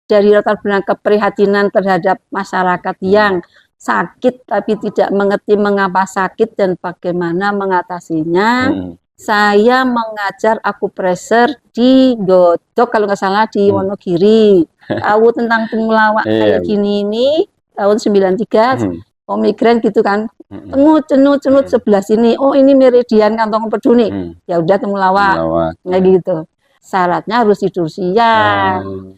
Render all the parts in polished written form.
dari latar belakang keprihatinan terhadap masyarakat yang sakit tapi tidak mengerti mengapa sakit dan bagaimana mengatasinya. Saya mengajar akupresur di Godok kalau nggak salah di Wonogiri. Tahu tentang temulawak kayak gini ini tahun 93 omigran gitu kan. Cenut sebelah sini. Oh ini meridian kantong empedu nih. Ya udah temulawak. Kayak gitu. Syaratnya harus tidur siang.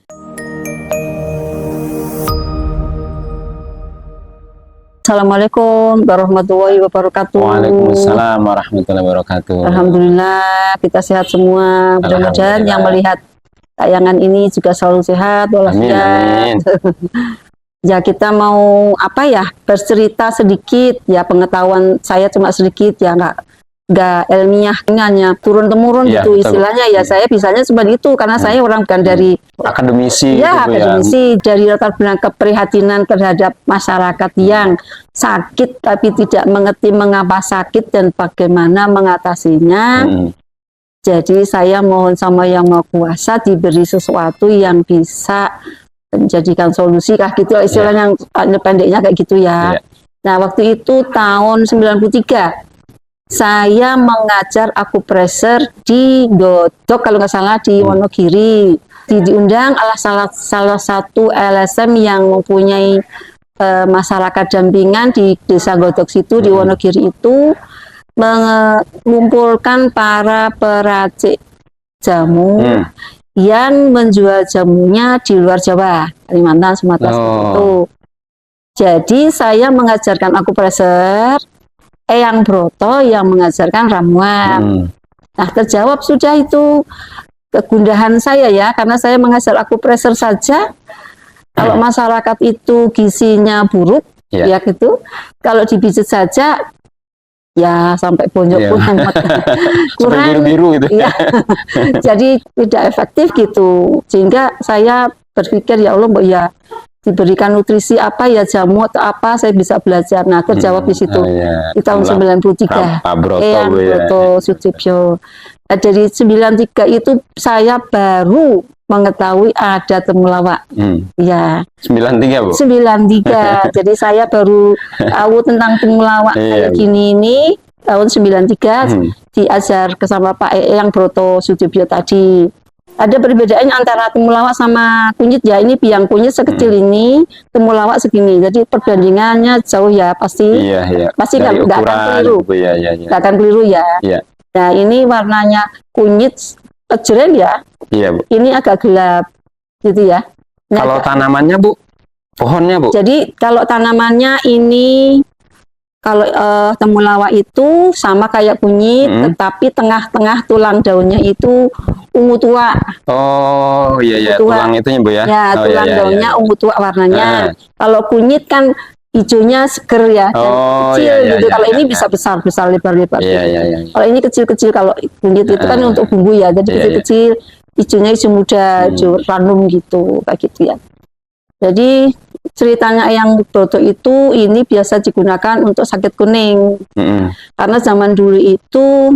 Assalamualaikum warahmatullahi wabarakatuh. Waalaikumsalam warahmatullahi wabarakatuh. Alhamdulillah kita sehat semua. Mudah-mudahan yang melihat tayangan ini juga selalu sehat walafiat. Ya kita mau apa ya, bercerita sedikit ya, pengetahuan saya cuma sedikit ya, nggak ilmiah, hanya turun temurun ya, gitu istilahnya ya. Saya bisanya seperti itu karena saya orang bukan dari akademisi ya, gitu akademisi ya. Dari latar belakang keprihatinan terhadap masyarakat yang sakit tapi tidak mengerti mengapa sakit dan bagaimana mengatasinya. Jadi saya mohon sama Yang Maha Kuasa diberi sesuatu yang bisa menjadikan solusi kah gitu istilahnya, yang pendeknya kayak gitu ya. Nah waktu itu tahun 93 saya mengajar akupresur di Godok kalau nggak salah di Wonogiri. Diundang oleh salah satu LSM yang mempunyai masyarakat dampingan di desa Godok situ di Wonogiri itu, mengumpulkan para peracik jamu yang menjual jamunya di luar Jawa, Kalimantan, Sumatera itu. Jadi saya mengajarkan akupresur, Eyang Broto yang mengajarkan ramuan. Nah terjawab sudah itu kegundahan saya ya, karena saya mengajar akupresur saja. Kalau masyarakat itu gizinya buruk, ya gitu. Kalau dipijit saja, ya sampai bonyok pun kurang biru gitu. Ya. Jadi tidak efektif gitu. Sehingga saya berpikir ya Allah, ya diberikan nutrisi apa ya, jamu atau apa saya bisa belajar. Nah terjawab di situ di tahun 93. Eyang Broto Sudibyo. Nah, dari 93 itu saya baru mengetahui ada temulawak. Ya. 93 Bu? 93. Jadi saya baru tahu tentang temulawak kayak gini ini tahun 93 diajar sama Pak Eyang Broto Sudibyo tadi. Ada perbedaan antara temulawak sama kunyit ya. Ini biang kunyit sekecil ini, temulawak segini. Jadi perbandingannya jauh ya pasti. Pasti nggak akan keliru. Nggak akan keliru ya. Nah ini warnanya kunyit jeren ya. Bu. Ini agak gelap gitu ya. Nah, kalau tanamannya Bu, pohonnya Bu. Jadi kalau tanamannya ini, kalau temulawak itu sama kayak kunyit, tetapi tengah-tengah tulang daunnya itu ungu tua. Oh iya, tulang itunya Bu ya. Ya, tulang daunnya ungu tua warnanya. Kalau kunyit kan hijaunya seger ya, kecil gitu. Kalau ini bisa besar lebar-lebar. Kalau ini kecil-kecil, kalau kunyit itu kan untuk bumbu ya, jadi kecil-kecil, hijaunya hijau muda, hijau ranum gitu, kayak gitu ya. Jadi ceritanya Eyang Broto itu ini biasa digunakan untuk sakit kuning. Karena zaman dulu itu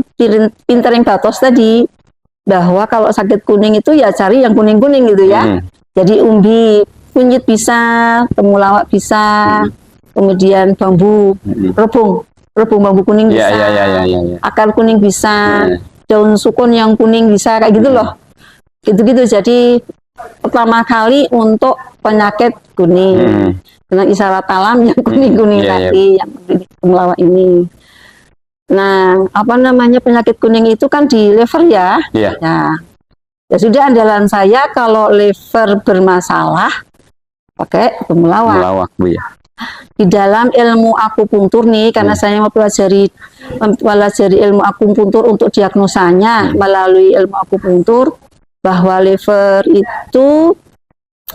pinter yang batos tadi, bahwa kalau sakit kuning itu ya cari yang kuning-kuning gitu ya. Jadi umbi, kunyit bisa, temulawak bisa, kemudian bambu, rebung bambu kuning bisa, akar kuning bisa, daun sukun yang kuning bisa, kayak gitu loh. Gitu-gitu. Jadi pertama kali untuk penyakit kuning dengan isyarat alam yang kuning-kuning tadi, yang temulawak ini. Nah, apa namanya, penyakit kuning itu kan di liver ya. Ya sudah, andalan saya kalau liver bermasalah pakai temulawak. Bu ya. Di dalam ilmu akupunktur nih, karena saya mempelajari ilmu akupunktur untuk diagnosanya melalui ilmu akupunktur, bahwa liver itu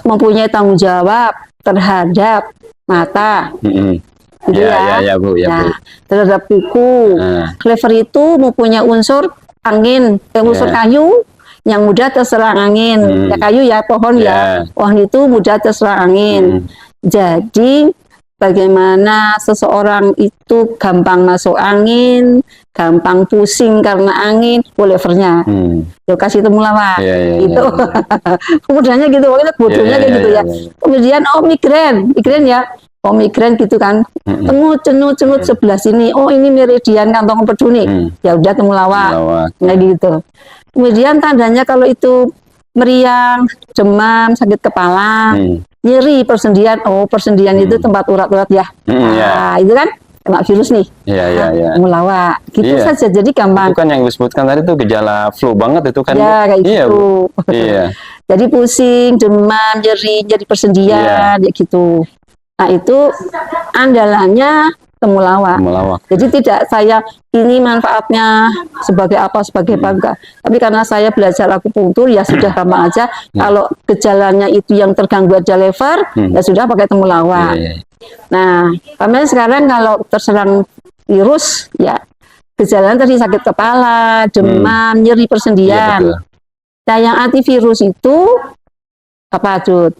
mempunyai tanggung jawab terhadap mata. Bu. Bu. Terhadap kuku. Liver itu mempunyai unsur angin, unsur kayu yang mudah terserang angin. Ya kayu ya, pohon ya. Pohon itu mudah terserang angin. Jadi bagaimana seseorang itu gampang masuk angin, gampang pusing karena angin, levernya. Lo kasih temulawak gitu. Kemudiannya gitu, pokoknya bodohnya kayak gitu ya. Kemudian migrain ya. Migrain gitu kan, cenut sebelah sini. Oh ini meridian kantong empedu nih. Ya udah temulawak. Nah gitu. Kemudian tandanya kalau itu meriang, demam, sakit kepala, nyeri, persendian. Oh persendian itu tempat urat-urat ya. Nah itu kan kena virus nih. Temulawak. Gitu saja. Jadi gampang. Itu kan yang disebutkan tadi tuh gejala flu banget itu kan. Ya kayak gitu. Jadi pusing, demam, nyeri persendian, ya gitu. Nah itu andalannya temulawak. Jadi tidak saya ini manfaatnya sebagai apa enggak. Tapi karena saya belajar akupunktur ya sudah gampang aja. Kalau gejalanya itu yang terganggu aja lever, ya sudah pakai temulawak. Nah, pamer sekarang kalau terserang virus ya gejalanya tadi sakit kepala, demam, nyeri persendian. Nah yang antivirus itu apa Jud?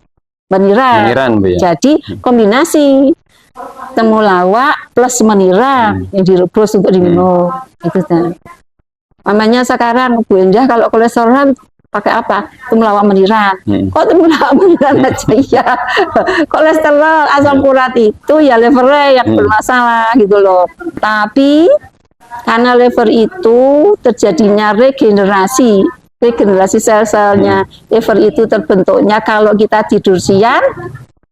Meniran Bu, ya? Jadi kombinasi temulawak plus meniran yang direbus untuk diminum itu kan. Namanya sekarang Bu Endah kalau kolesterol pakai apa? Temulawak meniran. Kok temulawak meniran aja ya? Kolesterol asam urat itu ya levernya yang bermasalah gitu loh. Tapi karena lever itu terjadinya regenerasi sel-selnya lever itu terbentuknya kalau kita tidur siang,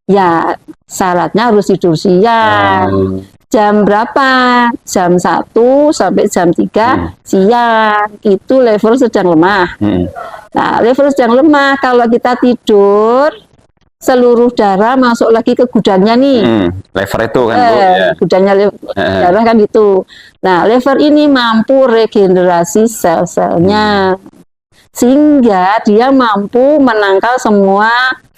ya syaratnya harus tidur siang. Jam berapa? Jam 1 sampai jam 3 siang itu lever sedang lemah. Nah lever sedang lemah kalau kita tidur seluruh darah masuk lagi ke gudangnya nih. Lever itu kan Bu, ya. Gudangnya darah kan itu. Nah lever ini mampu regenerasi sel-selnya. Sehingga dia mampu menangkal semua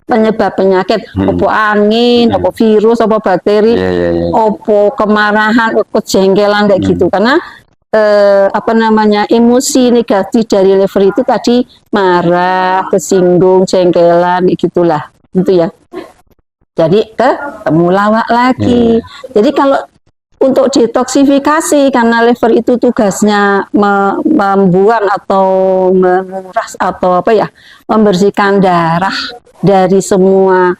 penyebab penyakit, opo angin, opo virus, opo bakteri, opo kemarahan, opo kejengkelan kayak gitu. Karena apa namanya emosi negatif dari lever itu tadi marah, kesinggung, jengkelan, gitulah, gitu ya. Jadi ke temulawak lagi. Jadi kalau untuk detoksifikasi karena lever itu tugasnya membuang atau menguras atau apa ya, membersihkan darah dari semua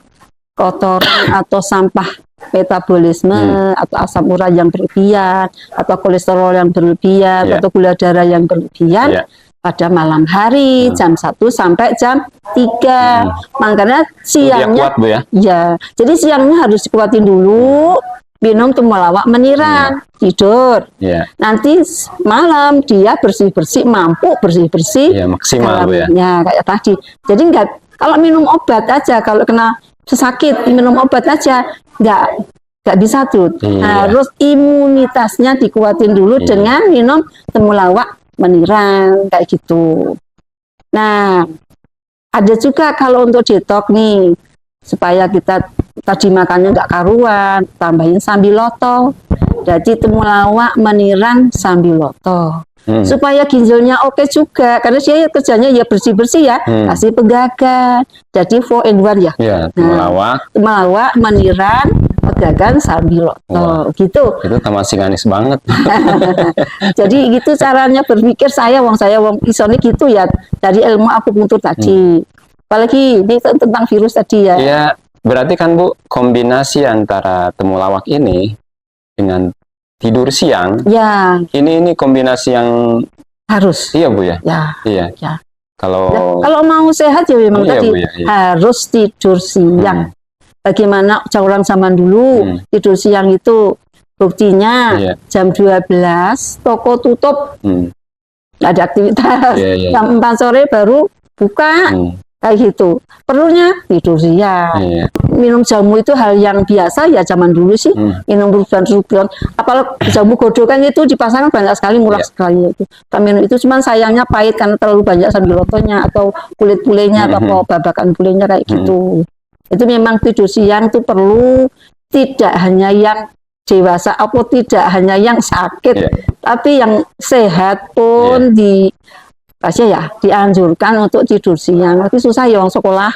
kotoran atau sampah metabolisme atau asam urat yang berlebihan atau kolesterol yang berlebihan atau gula darah yang berlebihan pada malam hari jam 1 sampai jam 3. Makanya siangnya kuat, Bu, ya. Jadi siangnya harus dikuatin dulu. Minum temulawak meniran, tidur. Nanti malam dia bersih-bersih, mampu bersih-bersih. Maksimal Bu, ya. Kayak tadi. Jadi enggak, kalau minum obat aja, kalau kena sakit minum obat aja, enggak bisa tuh. Harus imunitasnya dikuatin dulu dengan minum temulawak meniran, kayak gitu. Nah, ada juga kalau untuk detox nih, supaya kita tadi makannya nggak karuan, tambahin sambiloto. Jadi temulawak meniran sambiloto. Supaya ginjalnya oke juga, karena dia kerjanya ya bersih-bersih ya, kasih pegagan. Jadi 4 in 1 ya. Temulawak meniran, pegagan sambiloto, gitu. Itu masih manis banget. Jadi gitu caranya berpikir saya wong isone gitu ya, dari ilmu akupunktur tadi. Apalagi ini tentang virus tadi ya. Iya, berarti kan Bu, kombinasi antara temulawak ini dengan tidur siang. Ya. Ini kombinasi yang harus. Iya Bu ya. Iya. Kalau mau sehat ya memang tadi Bu, harus tidur siang. Bagaimana orang zaman dulu tidur siang itu buktinya jam 12 toko tutup, nggak ada aktivitas. Jam 4 sore baru buka. Kayak gitu, perlunya tidur siang. Minum jamu itu hal yang biasa ya zaman dulu sih. Minum ruban-ruban, apalagi jamu godokan itu di pasaran banyak sekali, murah sekali itu. Minum itu cuman sayangnya pahit karena terlalu banyak sambilotonya atau kulit pulenya atau babakan pulenya kayak gitu. Itu memang tidur siang itu perlu, tidak hanya yang dewasa, apa tidak hanya yang sakit, tapi yang sehat pun dianjurkan untuk tidur siang. Tapi susah ya orang sekolah,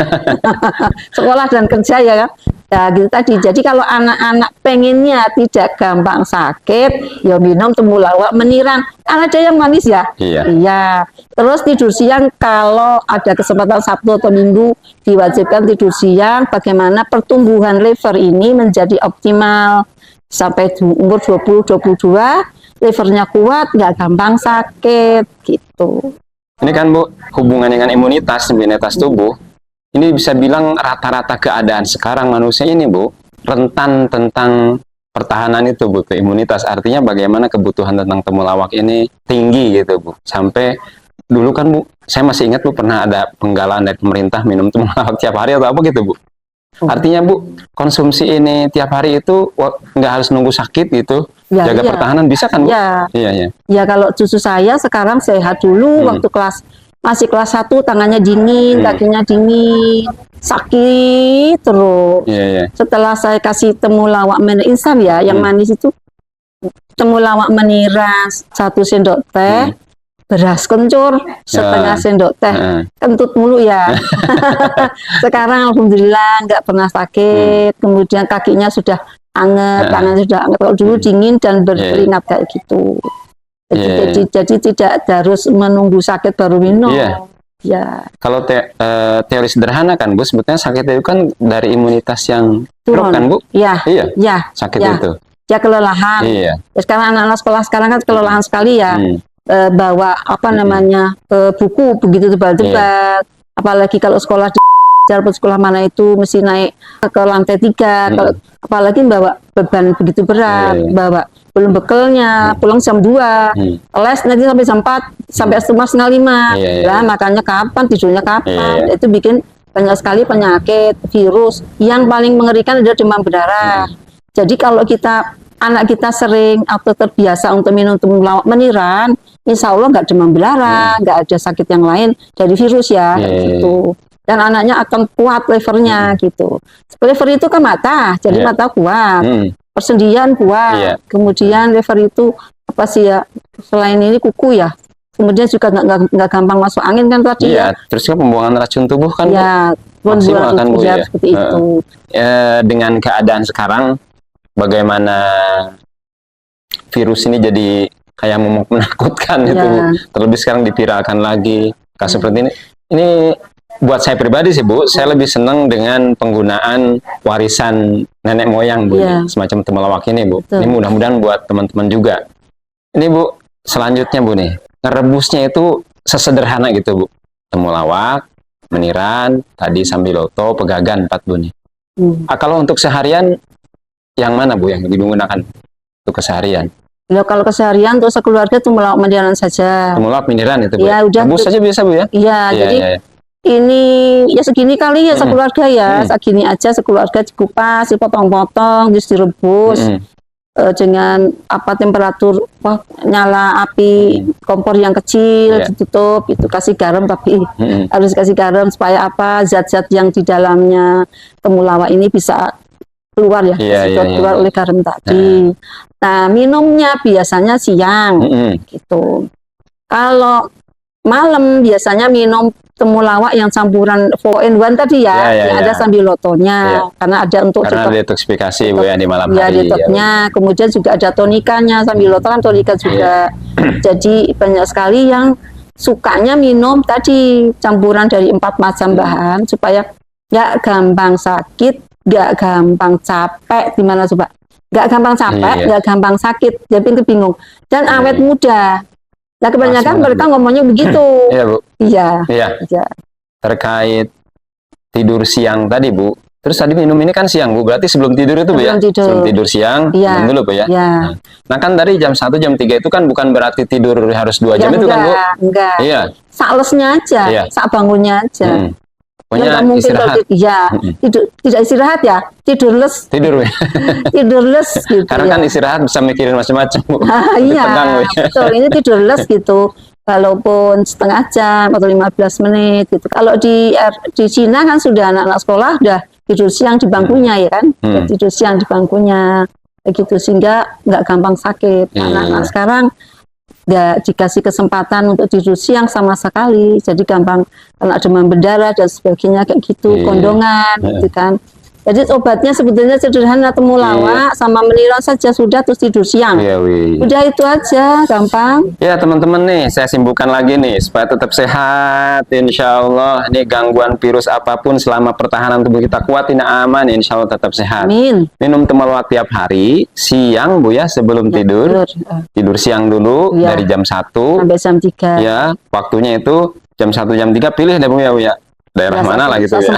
sekolah dan kerja ya kan. Ya gitu tadi. Jadi kalau anak-anak pengennya tidak gampang sakit, ya minum temulawak meniran. Kan ada yang manis ya. Iya. Iya. Terus tidur siang kalau ada kesempatan Sabtu atau Minggu diwajibkan tidur siang. Bagaimana pertumbuhan liver ini menjadi optimal sampai umur 20-22, livernya kuat, nggak gampang sakit gitu. Ini kan Bu, hubungan dengan imunitas tubuh. Ini bisa bilang rata-rata keadaan sekarang manusia ini Bu, rentan tentang pertahanan itu Bu, ke imunitas. Artinya bagaimana kebutuhan tentang temulawak ini tinggi gitu Bu. Sampai dulu kan Bu, saya masih ingat Bu, pernah ada penggalaan dari pemerintah minum temulawak tiap hari atau apa gitu Bu. Artinya Bu, konsumsi ini tiap hari itu nggak harus nunggu sakit gitu, Ya, jaga iya. pertahanan bisa kan Bu? Ya. Iya, iya. Ya kalau cucu saya sekarang sehat dulu waktu masih kelas 1 tangannya dingin, kakinya dingin, sakit terus. Iya, iya. Setelah saya kasih temulawak instan ya, yang manis itu temulawak meniras 1 sendok teh, beras kencur setengah sendok teh, kentut mulu ya. Sekarang alhamdulillah nggak pernah sakit, kemudian kakinya sudah anget, tangannya sudah anget. Kalau dulu dingin dan berkeringat kayak gitu. Jadi tidak harus menunggu sakit baru minum. Ya. Kalau teori sederhana kan Bu, sebetulnya sakit itu kan dari imunitas yang drop kan Bu? Iya. Iya. Sakit itu. Ya kelelahan. Iya. Ya, sekarang anak-anak sekolah sekarang kan kelelahan sekali ya. Bawa apa namanya buku begitu tebal-tebal. Apalagi kalau sekolah di sekolah mana itu mesti naik ke lantai 3. Kalau apalagi bawa beban begitu berat, bawa belum bekelnya, pulang jam 2, les nanti sampai jam 4, sampai setengah 5. Lah makanya kapan tidurnya kapan? Itu bikin banyak sekali penyakit, virus. Yang paling mengerikan adalah demam berdarah. Jadi kalau anak kita sering atau terbiasa untuk minum temulawak meniran, insya Allah nggak demam berdarah, nggak ada sakit yang lain dari virus ya, gitu. Dan anaknya akan kuat livernya gitu. Liver itu kan mata, jadi mata kuat. Persendian kuat, kemudian liver itu apa sih ya, selain ini kuku ya, kemudian juga nggak gampang masuk angin kan tadi ya. Terus kan pembuangan racun tubuh kan maksimal kan Bu ya. Seperti itu. Dengan keadaan sekarang, bagaimana virus ini jadi kayak menakutkan itu Bu. Terlebih sekarang dipiralkan lagi kasus seperti ini. Ini buat saya pribadi sih Bu, saya lebih senang dengan penggunaan warisan nenek moyang Bu, semacam temulawak ini Bu. Ini mudah-mudahan buat teman-teman juga. Ini Bu, selanjutnya Bu nih, ngerebusnya itu sesederhana gitu Bu. Temulawak, meniran, tadi sambiloto, pegagan 4 Bu nih. Kalau untuk seharian, yang mana Bu yang digunakan untuk keseharian? Ya kalau keseharian tuh sekeluarga temulawak meniran saja. Temulawak meniran itu Bu. Ya udah. Rebus saja biasa Bu ya? Iya, jadi ini ya segini kali ya sekeluarga ya, segini aja sekeluarga dikupas, dipotong-potong, terus direbus dengan apa temperatur nyala api kompor yang kecil, ditutup, itu kasih garam tapi harus kasih garam supaya apa zat-zat yang di dalamnya temulawak ini bisa keluar ya, keluar oleh garam tadi. Nah minumnya biasanya siang gitu. Kalau malam biasanya minum temulawak yang campuran 4-in-1 tadi ya, yang ada sambilotonya, karena ada untuk detoksifikasi Bu ya di malam hari. Detoknya, kemudian juga ada tonikanya, sambiloto kan tonika juga. Jadi banyak sekali yang sukanya minum tadi campuran dari 4 macam bahan supaya nggak gampang sakit, nggak gampang capek, gimana coba? Nggak gampang capek, nggak gampang sakit, jadi bingung. Dan awet muda. Nah kebanyakan mereka ngomongnya begitu. Iya Bu. Iya. Terkait tidur siang tadi Bu. Terus tadi minum ini kan siang Bu. Berarti sebelum tidur itu Bu ya? Sebelum tidur siang, minum dulu Bu ya? Nah kan dari jam 1, jam 3 itu kan bukan berarti tidur harus 2 jam itu kan Bu? Enggak. Iya. Saklesnya aja, sak bangunnya aja. Pokoknya mungkin istirahat. Tidak istirahat ya, tidur les. Tidur les gitu. Karena kan istirahat bisa mikirin macam-macam. Iya, betul. Ini tidur les gitu. Walaupun setengah jam atau 15 menit gitu. Kalau di Cina kan sudah anak-anak sekolah udah tidur siang di bangkunya ya kan, tidur siang di bangkunya begitu sehingga nggak gampang sakit. Anak-anak sekarang nggak dikasih kesempatan untuk tidur siang sama sekali, jadi gampang kena demam berdarah dan sebagainya kayak gitu, kondongan gitu kan. Jadi obatnya sebetulnya sederhana, temulawak sama meniran saja sudah, terus tidur siang. Iya, wih. Udah itu aja, gampang. Ya teman-teman nih, saya simpulkan lagi nih supaya tetap sehat. Insya Allah, ini gangguan virus apapun selama pertahanan tubuh kita kuat, ini aman. Insya Allah tetap sehat. Amin. Minum temulawak tiap hari, siang Bu ya sebelum tidur. Tidur siang dulu dari jam 1 sampai jam 3. Ya, waktunya itu jam 1 jam 3 pilih deh Bu ya, Bu ya. Daerah mana lah gitu ya.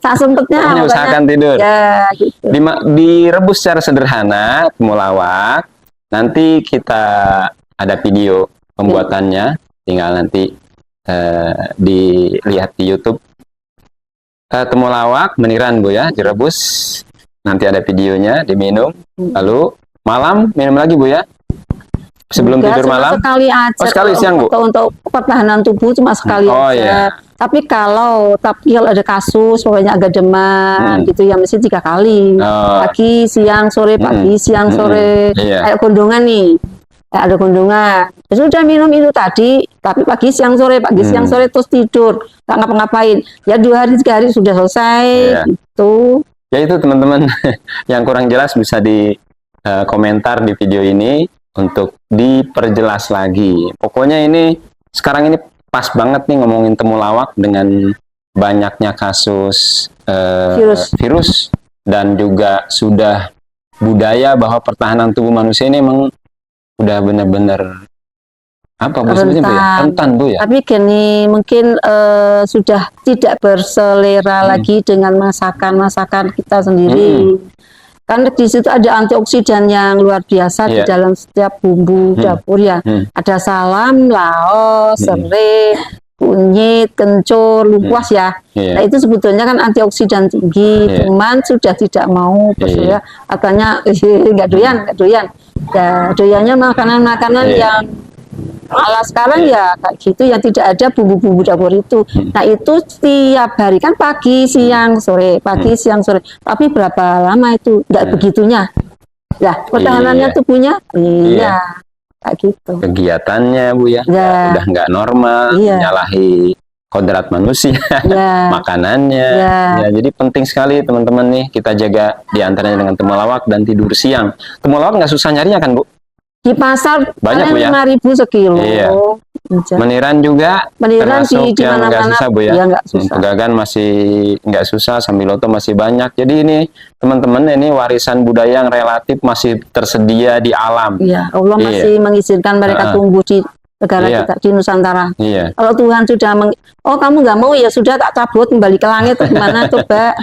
Tak sempetnya. Pokoknya usahakan tidur. Ya, gitu. Direbus secara sederhana temulawak. Nanti kita ada video pembuatannya, tinggal nanti dilihat di YouTube. Temulawak meniran Bu ya, direbus. Nanti ada videonya, diminum. Lalu malam minum lagi Bu ya. Sebelum tidur malam. Sekali aja. Sekali siang Bu. Untuk pertahanan tubuh cuma sekali aja. Iya. Tapi kalau ada kasus, pokoknya agak demam gitu ya, mesti 3 kali. Pagi, siang, sore, pagi, siang, sore. Kayak gondongan nih. Ada gondongan. Ya sudah minum itu tadi, tapi pagi, siang, sore, siang, sore terus tidur, nggak ngapa-ngapain. Ya 2 hari 3 hari sudah selesai. Gitu. Ya itu teman-teman yang kurang jelas bisa di komentar di video ini untuk diperjelas lagi. Pokoknya ini sekarang ini pas banget nih ngomongin temulawak dengan banyaknya kasus virus dan juga sudah budaya bahwa pertahanan tubuh manusia ini memang udah benar-benar apa Bu sebetulnya Bu ya? Rentan Bu ya. Tapi gini mungkin sudah tidak berselera lagi dengan masakan kita sendiri. Karena di situ ada antioksidan yang luar biasa di dalam setiap bumbu dapur ya. Ada salam, laos, serai, kunyit, kencur, lupas ya. Nah itu sebetulnya kan antioksidan tinggi, cuman sudah tidak mau berselera. Katanya nggak doyan. Ya doyannya makanan-makanan yang malah sekarang ya kayak gitu yang tidak ada bumbu-bumbu dapur itu. Nah itu setiap hari kan pagi, siang, sore, pagi, siang, sore. Tapi berapa lama itu? Nggak begitunya. Ya pertahanannya tubuhnya, kayak gitu. Kegiatannya Bu ya, udah nggak normal, menyalahi kodrat manusia, makanannya. Ya, jadi penting sekali teman-teman nih kita jaga diantaranya dengan temulawak dan tidur siang. Temulawak nggak susah nyarinya kan Bu? Di pasar banyak Bu ya, 5.000 sekilo. Meniran juga termasuk di yang nggak susah Bu ya. Nggak susah. Pegagan masih nggak susah, sambiloto masih banyak. Jadi ini teman-teman ini warisan budaya yang relatif masih tersedia di alam. Iya, Allah masih mengizinkan mereka tumbuh di negara kita, di Nusantara. Kalau Tuhan sudah kamu nggak mau ya sudah tak cabut kembali ke langit gimana coba?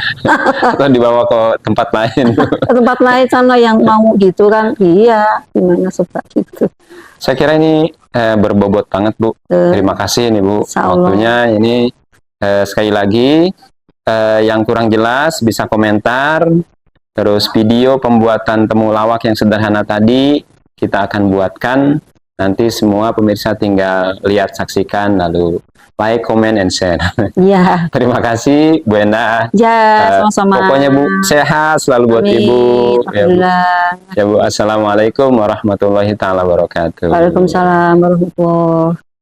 Atau dibawa ke tempat lain. Ke tempat lain sana yang mau gitu kan? Iya, gimana coba gitu. Saya kira ini berbobot banget Bu. Terima kasih nih Bu waktunya. Ini sekali lagi yang kurang jelas bisa komentar. Terus video pembuatan temulawak yang sederhana tadi kita akan buatkan. Nanti semua pemirsa tinggal lihat, saksikan, lalu like, comment, and share. Iya. Terima kasih Bu Enda. Ya, sama-sama. Pokoknya Bu sehat selalu buat Ibu. Ya Bu. Ya Bu. Assalamualaikum warahmatullahi taala wabarakatuh. Waalaikumsalam warahmatullahi wabarakatuh.